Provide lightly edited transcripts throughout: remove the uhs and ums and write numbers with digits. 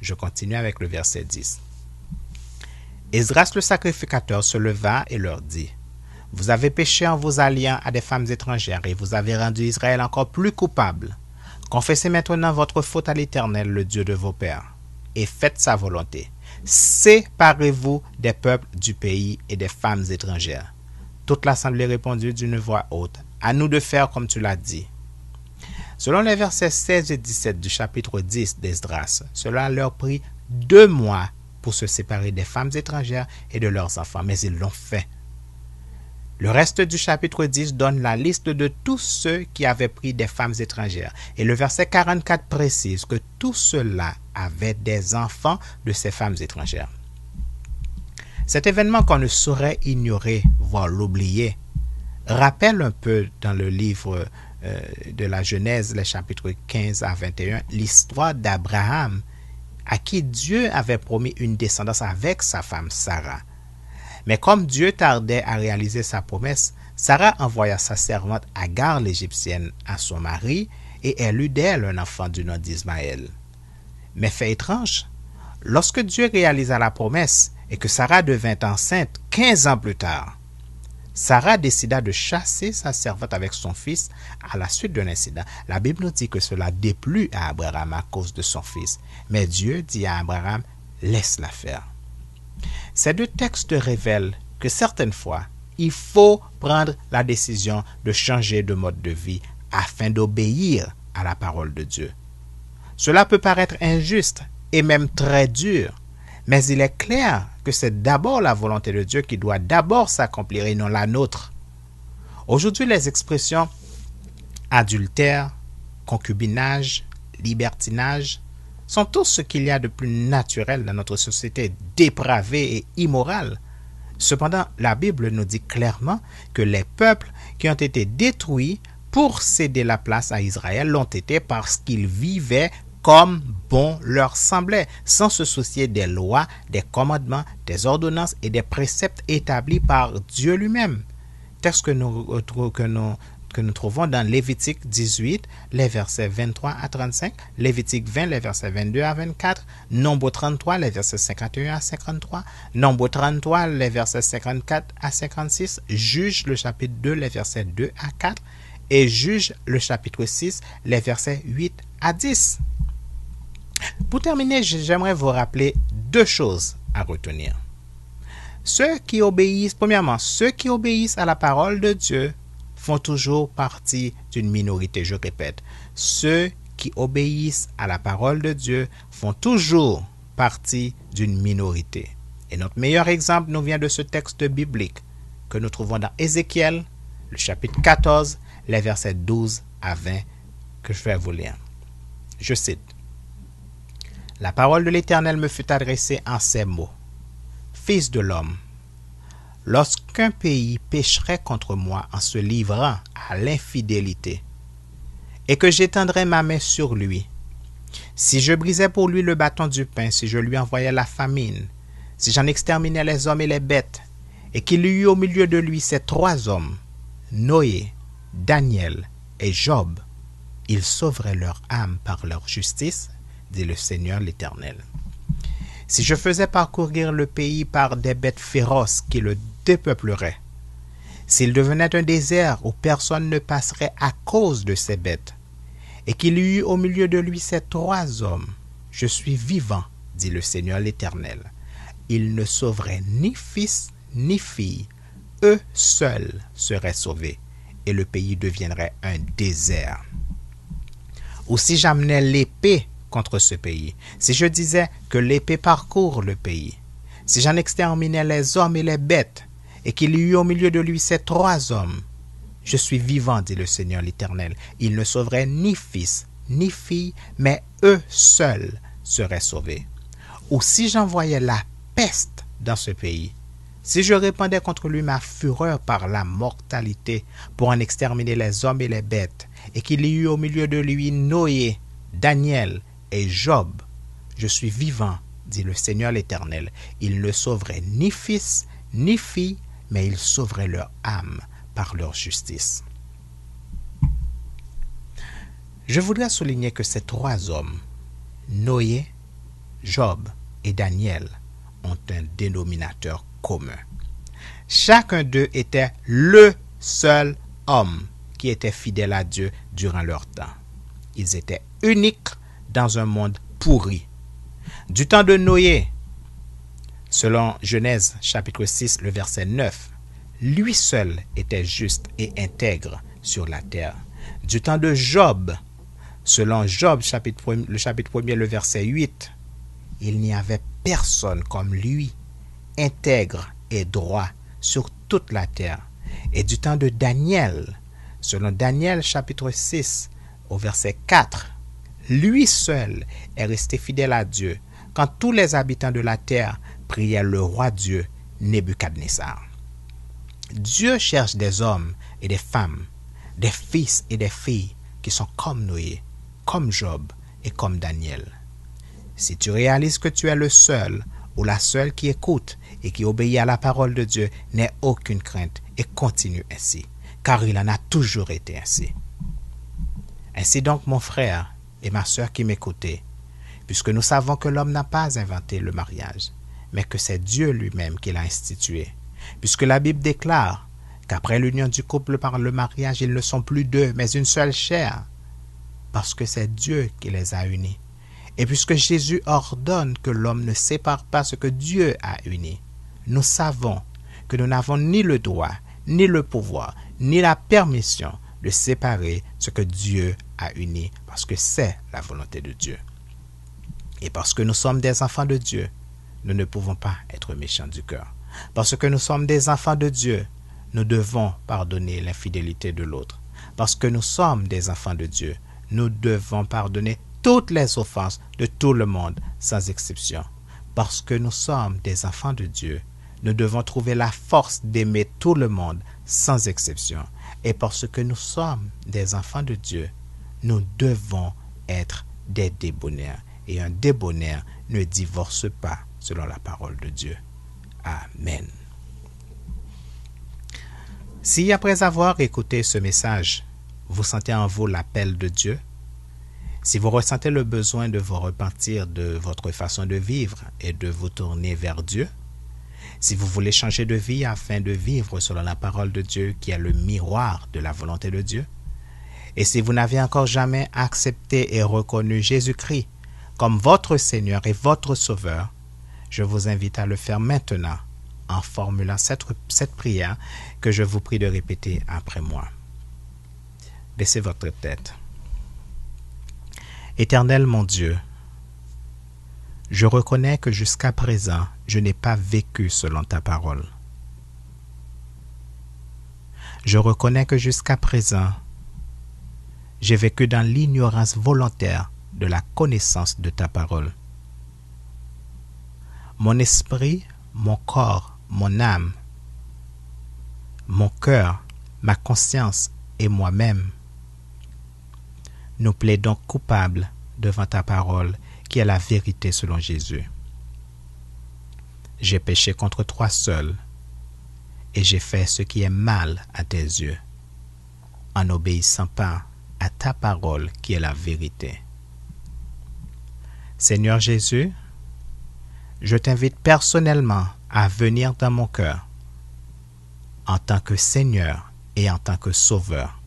Je continue avec le verset 10. Esdras le sacrificateur se leva et leur dit, « Vous avez péché en vous alliant à des femmes étrangères et vous avez rendu Israël encore plus coupable. Confessez maintenant votre faute à l'Éternel, le Dieu de vos pères, et faites sa volonté. Séparez-vous des peuples du pays et des femmes étrangères. » Toute l'assemblée répondit d'une voix haute, « À nous de faire comme tu l'as dit. » Selon les versets 16 et 17 du chapitre 10 d'Esdras, cela leur prit 2 mois pour se séparer des femmes étrangères et de leurs enfants, mais ils l'ont fait. Le reste du chapitre 10 donne la liste de tous ceux qui avaient pris des femmes étrangères. Et le verset 44 précise que tous ceux-là avaient des enfants de ces femmes étrangères. Cet événement qu'on ne saurait ignorer, voire l'oublier, rappelle un peu dans le livre de la Genèse, les chapitres 15 à 21, l'histoire d'Abraham, à qui Dieu avait promis une descendance avec sa femme Sarah. Mais comme Dieu tardait à réaliser sa promesse, Sarah envoya sa servante Agar l'Égyptienne à son mari et elle eut d'elle un enfant du nom d'Ismaël. Mais fait étrange, lorsque Dieu réalisa la promesse et que Sarah devint enceinte 15 ans plus tard, Sarah décida de chasser sa servante avec son fils à la suite d'un incident. La Bible nous dit que cela déplut à Abraham à cause de son fils. Mais Dieu dit à Abraham, laisse-la faire. Ces 2 textes révèlent que certaines fois, il faut prendre la décision de changer de mode de vie afin d'obéir à la parole de Dieu. Cela peut paraître injuste et même très dur, mais il est clair que c'est d'abord la volonté de Dieu qui doit d'abord s'accomplir et non la nôtre. Aujourd'hui, les expressions adultère, concubinage, libertinage sont tous ce qu'il y a de plus naturel dans notre société dépravée et immorale. Cependant, la Bible nous dit clairement que les peuples qui ont été détruits pour céder la place à Israël l'ont été parce qu'ils vivaient comme bon leur semblait, sans se soucier des lois, des commandements, des ordonnances et des préceptes établis par Dieu lui-même. Texte que nous trouvons dans Lévitique 18, les versets 23 à 35, Lévitique 20, les versets 22 à 24, Nombre 33, les versets 51 à 53, Nombre 33, les versets 54 à 56, Juge le chapitre 2, les versets 2 à 4, et Juge le chapitre 6, les versets 8 à 10. Pour terminer, j'aimerais vous rappeler 2 choses à retenir. Premièrement, ceux qui obéissent à la parole de Dieu font toujours partie d'une minorité. Je répète, ceux qui obéissent à la parole de Dieu font toujours partie d'une minorité. Et notre meilleur exemple nous vient de ce texte biblique que nous trouvons dans Ézéchiel, le chapitre 14, les versets 12 à 20, que je vais vous lire. Je cite. La parole de l'Éternel me fut adressée en ces mots. Fils de l'homme, lorsqu'un pays pécherait contre moi en se livrant à l'infidélité, et que j'étendrais ma main sur lui, si je brisais pour lui le bâton du pain, si je lui envoyais la famine, si j'en exterminais les hommes et les bêtes, et qu'il y eut au milieu de lui ces 3 hommes, Noé, Daniel et Job, ils sauveraient leur âme par leur justice, dit le Seigneur l'Éternel. Si je faisais parcourir le pays par des bêtes féroces qui le dépeupleraient, s'il devenait un désert où personne ne passerait à cause de ces bêtes, et qu'il y eut au milieu de lui ces 3 hommes, je suis vivant, dit le Seigneur l'Éternel. Ils ne sauveraient ni fils ni fille, eux seuls seraient sauvés, et le pays deviendrait un désert. Ou si j'amenais l'épée contre ce pays, si je disais que l'épée parcourt le pays, si j'en exterminais les hommes et les bêtes, et qu'il y eut au milieu de lui ces 3 hommes, je suis vivant, dit le Seigneur l'Éternel, ils ne sauveraient ni fils, ni fille, mais eux seuls seraient sauvés. Ou si j'envoyais la peste dans ce pays, si je répandais contre lui ma fureur par la mortalité, pour en exterminer les hommes et les bêtes, et qu'il y eut au milieu de lui Noé, Daniel et Job, je suis vivant, dit le Seigneur l'Éternel. Ils ne sauveraient ni fils, ni fille, mais ils sauveraient leur âme par leur justice. Je voudrais souligner que ces 3 hommes, Noé, Job et Daniel ont un dénominateur commun. Chacun d'eux était le seul homme qui était fidèle à Dieu durant leur temps. Ils étaient uniques dans un monde pourri. Du temps de Noé, selon Genèse chapitre 6, le verset 9, lui seul était juste et intègre sur la terre. Du temps de Job, selon Job le chapitre 1er, le verset 8, il n'y avait personne comme lui, intègre et droit sur toute la terre. Et du temps de Daniel, selon Daniel chapitre 6, au verset 4, lui seul est resté fidèle à Dieu quand tous les habitants de la terre priaient le roi Dieu Nebuchadnezzar. Dieu cherche des hommes et des femmes, des fils et des filles qui sont comme Noé, comme Job et comme Daniel. Si tu réalises que tu es le seul ou la seule qui écoute et qui obéit à la parole de Dieu, n'aie aucune crainte et continue ainsi, car il en a toujours été ainsi. Ainsi donc, mon frère et ma sœur qui m'écoutez, puisque nous savons que l'homme n'a pas inventé le mariage, mais que c'est Dieu lui-même qui l'a institué, puisque la Bible déclare qu'après l'union du couple par le mariage, ils ne sont plus deux, mais une seule chair, parce que c'est Dieu qui les a unis. Et puisque Jésus ordonne que l'homme ne sépare pas ce que Dieu a uni, nous savons que nous n'avons ni le droit, ni le pouvoir, ni la permission de séparer ce que Dieu a uni, parce que c'est la volonté de Dieu. Et parce que nous sommes des enfants de Dieu, nous ne pouvons pas être méchants du cœur. Parce que nous sommes des enfants de Dieu, nous devons pardonner l'infidélité de l'autre. Parce que nous sommes des enfants de Dieu, nous devons pardonner toutes les offenses de tout le monde, sans exception. Parce que nous sommes des enfants de Dieu, nous devons trouver la force d'aimer tout le monde, sans exception. Et parce que nous sommes des enfants de Dieu, nous devons être des débonnaires. Et un débonnaire ne divorce pas, selon la parole de Dieu. Amen. Si après avoir écouté ce message, vous sentez en vous l'appel de Dieu, si vous ressentez le besoin de vous repentir de votre façon de vivre et de vous tourner vers Dieu, si vous voulez changer de vie afin de vivre selon la parole de Dieu qui est le miroir de la volonté de Dieu, et si vous n'avez encore jamais accepté et reconnu Jésus-Christ comme votre Seigneur et votre Sauveur, je vous invite à le faire maintenant en formulant cette prière que je vous prie de répéter après moi. Baissez votre tête. Éternel mon Dieu, je reconnais que jusqu'à présent, je n'ai pas vécu selon ta parole. Je reconnais que jusqu'à présent, j'ai vécu dans l'ignorance volontaire de la connaissance de ta parole. Mon esprit, mon corps, mon âme, mon cœur, ma conscience et moi-même, nous plaidons coupables devant ta parole qui est la vérité selon Jésus. J'ai péché contre toi seul et j'ai fait ce qui est mal à tes yeux en n'obéissant pas à ta parole qui est la vérité. Seigneur Jésus, je t'invite personnellement à venir dans mon cœur en tant que Seigneur et en tant que Sauveur.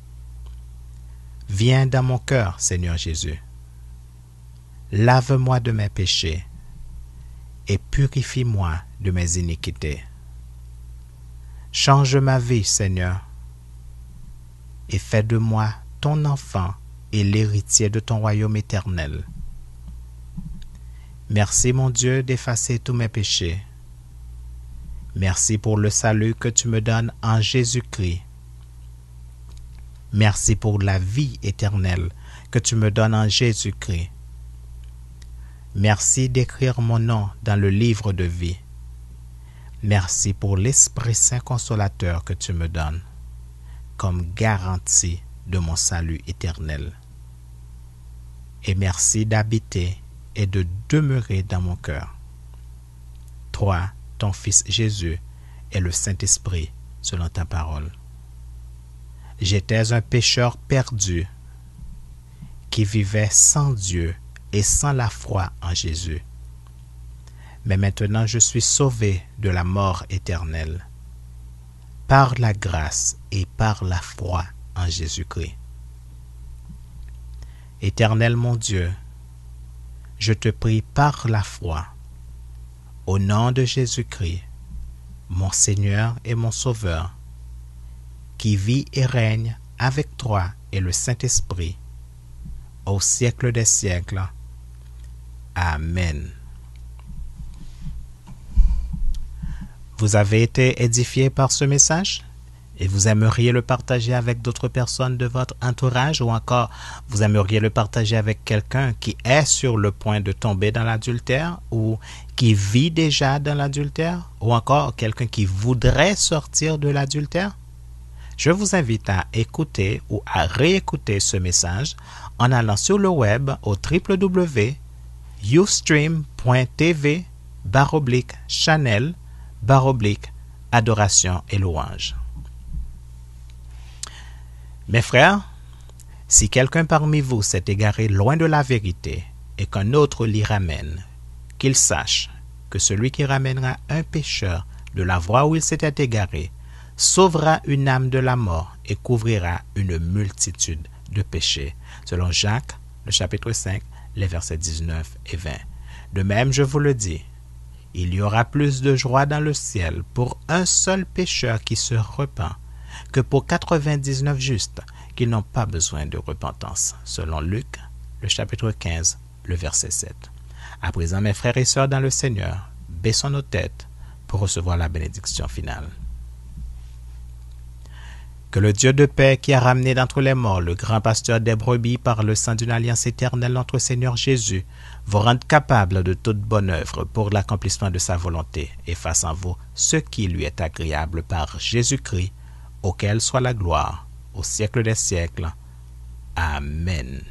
Viens dans mon cœur, Seigneur Jésus. Lave-moi de mes péchés et purifie-moi de mes iniquités. Change ma vie, Seigneur, et fais de moi ton enfant et l'héritier de ton royaume éternel. Merci, mon Dieu, d'effacer tous mes péchés. Merci pour le salut que tu me donnes en Jésus-Christ. Merci pour la vie éternelle que tu me donnes en Jésus-Christ. Merci d'écrire mon nom dans le livre de vie. Merci pour l'Esprit Saint Consolateur que tu me donnes comme garantie de mon salut éternel. Et merci d'habiter et de demeurer dans mon cœur. Toi, ton Fils Jésus et le Saint-Esprit selon ta parole. J'étais un pécheur perdu qui vivait sans Dieu et sans la foi en Jésus. mais maintenant je suis sauvé de la mort éternelle, par la grâce et par la foi en Jésus-Christ. Éternel mon Dieu, je te prie par la foi, au nom de Jésus-Christ, mon Seigneur et mon Sauveur, qui vit et règne avec toi et le Saint-Esprit, au siècle des siècles. Amen. Vous avez été édifié par ce message et vous aimeriez le partager avec d'autres personnes de votre entourage, ou encore vous aimeriez le partager avec quelqu'un qui est sur le point de tomber dans l'adultère ou qui vit déjà dans l'adultère, ou encore quelqu'un qui voudrait sortir de l'adultère? Je vous invite à écouter ou à réécouter ce message en allant sur le web au www.ustream.tv/channel/adoration et louange. Mes frères, si quelqu'un parmi vous s'est égaré loin de la vérité et qu'un autre l'y ramène, qu'il sache que celui qui ramènera un pécheur de la voie où il s'était égaré sauvera une âme de la mort et couvrira une multitude de péchés. Selon Jacques, le chapitre 5, les versets 19 et 20. De même, je vous le dis, il y aura plus de joie dans le ciel pour un seul pécheur qui se repent que pour 99 justes qui n'ont pas besoin de repentance. Selon Luc, le chapitre 15, le verset 7. À présent, mes frères et sœurs dans le Seigneur, baissons nos têtes pour recevoir la bénédiction finale. Que le Dieu de paix qui a ramené d'entre les morts le grand pasteur des brebis par le sang d'une alliance éternelle, notre Seigneur Jésus, vous rende capable de toute bonne œuvre pour l'accomplissement de sa volonté et fasse en vous ce qui lui est agréable par Jésus-Christ, auquel soit la gloire au siècle des siècles. Amen.